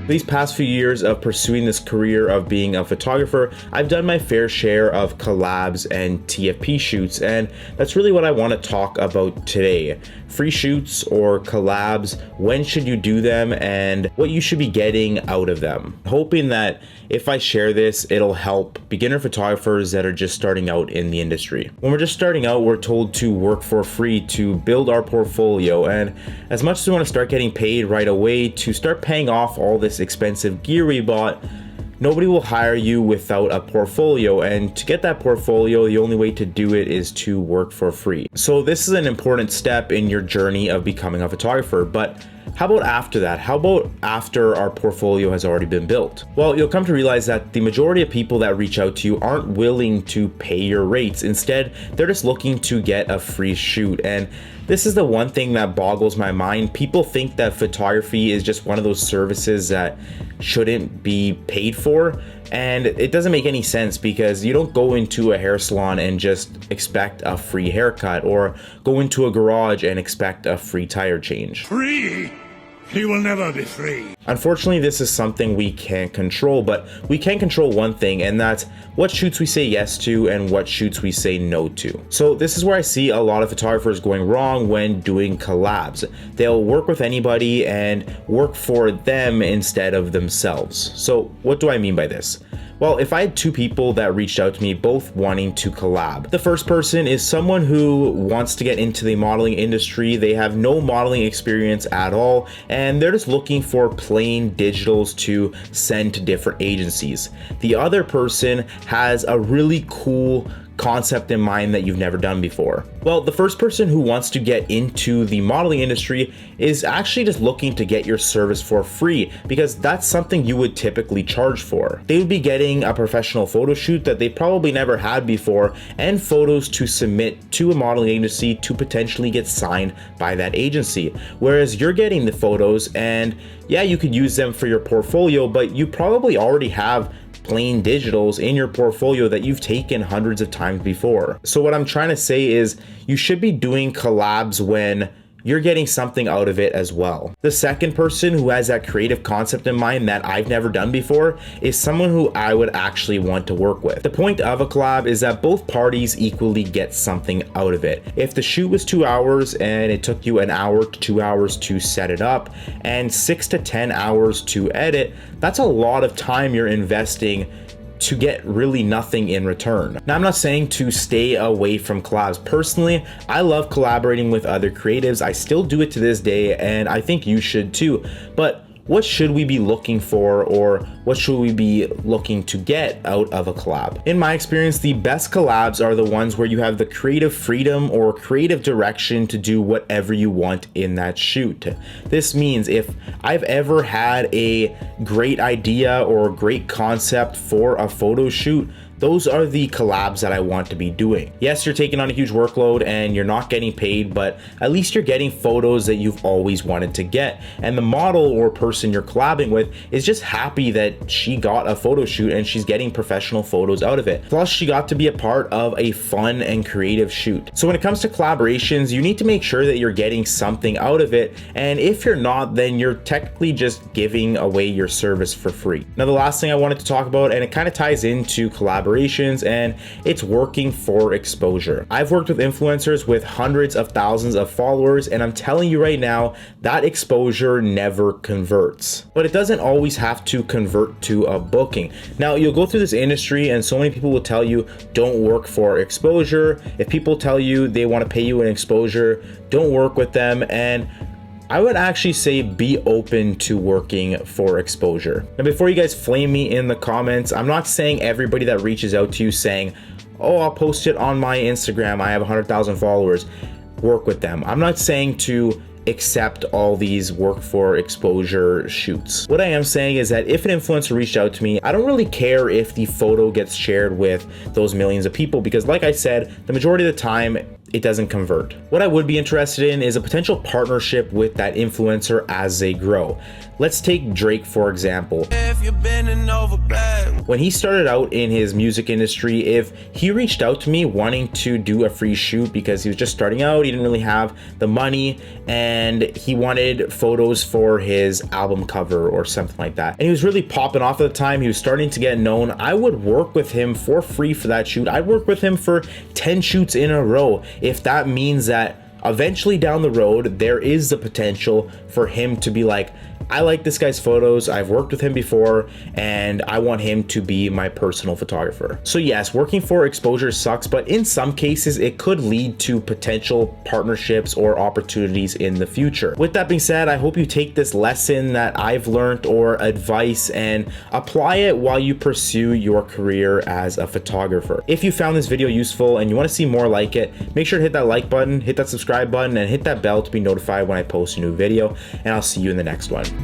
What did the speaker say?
These past few years of pursuing this career of being a photographer, I've done my fair share of collabs and TFP shoots, and that's really what I want to talk about today. Free shoots or collabs, when should you do them, and what you should be getting out of them. Hoping that if I share this, it'll help beginner photographers that are just starting out in the industry. When we're just starting out, we're told to work for free to build our portfolio, and as much as we want to start getting paid right away to start paying off all this expensive gear we bought, nobody will hire you without a portfolio, and to get that portfolio, the only way to do it is to work for free. So this is an important step in your journey of becoming a photographer, but how about after that? How about after our portfolio has already been built? Well, you'll come to realize that the majority of people that reach out to you aren't willing to pay your rates. Instead, they're just looking to get a free shoot. And this is the one thing that boggles my mind. People think that photography is just one of those services that shouldn't be paid for. And it doesn't make any sense, because you don't go into a hair salon and just expect a free haircut, or go into a garage and expect a free tire change. Free? He will never be free. Unfortunately, this is something we can't control, but we can control one thing, and that's what shoots we say yes to and what shoots we say no to. So this is where I see a lot of photographers going wrong when doing collabs. They'll work with anybody and work for them instead of themselves. So what do I mean by this? Well, if I had two people that reached out to me both wanting to collab, the first person is someone who wants to get into the modeling industry. They have no modeling experience at all, and they're just looking for plain digitals to send to different agencies. The other person has a really cool concept in mind that you've never done before. Well, the first person who wants to get into the modeling industry is actually just looking to get your service for free, because that's something you would typically charge for. They would be getting a professional photo shoot that they probably never had before, and photos to submit to a modeling agency to potentially get signed by that agency. Whereas you're getting the photos, and yeah, you could use them for your portfolio, but you probably already have plain digitals in your portfolio that you've taken hundreds of times before. So what I'm trying to say is you should be doing collabs when you're getting something out of it as well. The second person who has that creative concept in mind that I've never done before is someone who I would actually want to work with. The point of a collab is that both parties equally get something out of it. If the shoot was 2 hours and it took you an hour to 2 hours to set it up and 6 to 10 hours to edit, that's a lot of time you're investing to get really nothing in return. Now, I'm not saying to stay away from collabs. Personally, I love collaborating with other creatives. I still do it to this day, and I think you should too. But what should we be looking for, or what should we be looking to get out of a collab? In my experience, the best collabs are the ones where you have the creative freedom or creative direction to do whatever you want in that shoot. This means if I've ever had a great idea or great concept for a photo shoot, those are the collabs that I want to be doing. Yes, you're taking on a huge workload and you're not getting paid, but at least you're getting photos that you've always wanted to get. And the model or person you're collabing with is just happy that she got a photo shoot and she's getting professional photos out of it. Plus, she got to be a part of a fun and creative shoot. So when it comes to collaborations, you need to make sure that you're getting something out of it. And if you're not, then you're technically just giving away your service for free. Now, the last thing I wanted to talk about, and it kind of ties into collaborations, and it's working for exposure. I've worked with influencers with hundreds of thousands of followers, and I'm telling you right now, that exposure never converts. But it doesn't always have to convert to a booking. Now, you'll go through this industry and so many people will tell you, don't work for exposure. If people tell you they want to pay you an exposure, don't work with them. And I would actually say be open to working for exposure. And before you guys flame me in the comments, I'm not saying everybody that reaches out to you saying, oh, I'll post it on my Instagram, I have 100,000 followers, work with them. I'm not saying to accept all these work for exposure shoots. What I am saying is that if an influencer reached out to me, I don't really care if the photo gets shared with those millions of people, because like I said, the majority of the time, it doesn't convert. What I would be interested in is a potential partnership with that influencer as they grow. Let's take Drake, for example. If you're bending over black. When he started out in his music industry, if he reached out to me wanting to do a free shoot because he was just starting out, he didn't really have the money, and he wanted photos for his album cover or something like that, and he was really popping off at the time, he was starting to get known, I would work with him for free for that shoot. I'd work with him for 10 shoots in a row if that means that eventually down the road there is the potential for him to be like, I like this guy's photos, I've worked with him before, and I want him to be my personal photographer. So yes, working for exposure sucks, but in some cases it could lead to potential partnerships or opportunities in the future. With that being said, I hope you take this lesson that I've learned or advice and apply it while you pursue your career as a photographer. If you found this video useful and you want to see more like it, make sure to hit that like button, hit that subscribe button, and hit that bell to be notified when I post a new video, and I'll see you in the next one.